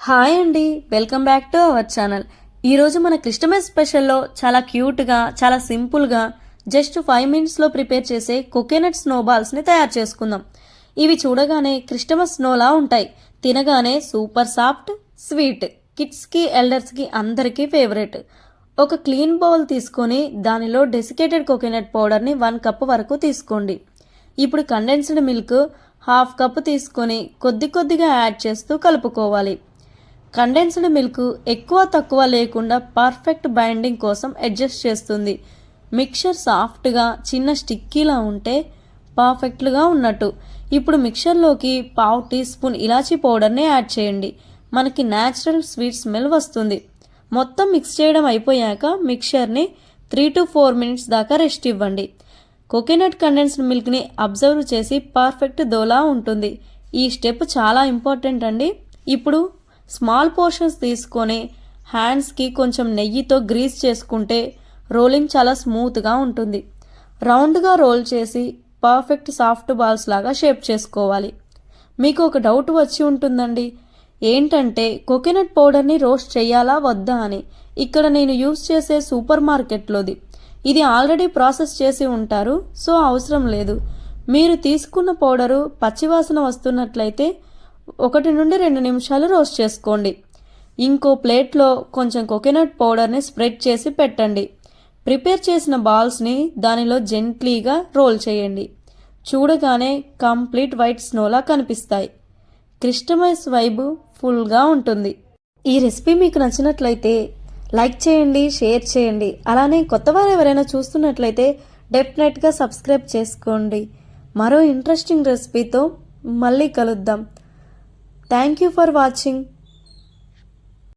Hi అండి, welcome back to our channel. ఈరోజు మన క్రిస్టమస్ స్పెషల్లో చాలా క్యూట్గా, చాలా సింపుల్గా జస్ట్ 5 మినిట్స్లో ప్రిపేర్ చేసే కోకోనట్ స్నోబాల్స్ని తయారు చేసుకుందాం. ఇవి చూడగానే క్రిస్టమస్ స్నోలా ఉంటాయి. తినగానే సూపర్ సాఫ్ట్, స్వీట్. కిడ్స్కి, ఎల్డర్స్కి అందరికీ ఫేవరెట్. ఒక క్లీన్ బౌల్ తీసుకొని దానిలో డెసికేటెడ్ కోకోనట్ పౌడర్ని 1 కప్ వరకు తీసుకోండి. ఇప్పుడు కండెన్స్డ్ మిల్క్ 1/2 కప్ తీసుకొని కొద్దిగా యాడ్ చేస్తూ కలుపుకోవాలి. కండెన్స్డ్ మిల్క్ ఎక్కువ తక్కువ లేకుండా పర్ఫెక్ట్ బైండింగ్ కోసం అడ్జస్ట్ చేస్తుంది. మిక్చర్ సాఫ్ట్గా చిన్న స్టిక్కీలా ఉంటే పర్ఫెక్ట్గా ఉన్నట్టు. ఇప్పుడు మిక్చర్లోకి 1/2 టీ స్పూన్ ఇలాచీ పౌడర్ని యాడ్ చేయండి. మనకి న్యాచురల్ స్వీట్ స్మెల్ వస్తుంది. మొత్తం మిక్స్ చేయడం అయిపోయాక మిక్చర్ని 3 to 4 మినిట్స్ దాకా రెస్ట్ ఇవ్వండి. కోకోనట్ కండెన్స్డ్ మిల్క్ని అబ్జర్వ్ చేసి పర్ఫెక్ట్ దోలా ఉంటుంది. ఈ స్టెప్ చాలా ఇంపార్టెంట్ అండి. ఇప్పుడు స్మాల్ పోర్షన్స్ తీసుకొని హ్యాండ్స్కి కొంచెం నెయ్యితో గ్రీస్ చేసుకుంటే రోలింగ్ చాలా స్మూత్గా ఉంటుంది. రౌండ్గా రోల్ చేసి పర్ఫెక్ట్ సాఫ్ట్ బాల్స్ లాగా షేప్ చేసుకోవాలి. మీకు ఒక డౌట్ వచ్చి ఉంటుందండి, ఏంటంటే కోకోనట్ పౌడర్ని రోస్ట్ చేయాలా వద్దా అని. ఇక్కడ నేను యూస్ చేసే సూపర్ మార్కెట్లోది. ఇది ఆల్రెడీ ప్రాసెస్ చేసి ఉంటారు, సో అవసరం లేదు. మీరు తీసుకున్న పౌడరు పచ్చివాసన వస్తున్నట్లయితే 1 నుండి 2 నిమిషాలు రోస్ట్ చేసుకోండి. ఇంకో ప్లేట్లో కొంచెం కోకోనట్ పౌడర్ని స్ప్రెడ్ చేసి పెట్టండి. ప్రిపేర్ చేసిన బాల్స్ని దానిలో జెంట్లీగా రోల్ చేయండి. చూడగానే కంప్లీట్ వైట్ స్నోలా కనిపిస్తాయి. క్రిస్టమస్ వైబ్ ఫుల్గా ఉంటుంది. ఈ రెసిపీ మీకు నచ్చినట్లయితే లైక్ చేయండి, షేర్ చేయండి. అలానే కొత్తవారు ఎవరైనా చూస్తున్నట్లయితే డెఫినెట్గా సబ్స్క్రైబ్ చేసుకోండి. మరో ఇంట్రెస్టింగ్ రెసిపీతో మళ్ళీ కలుద్దాం. Thank you for watching.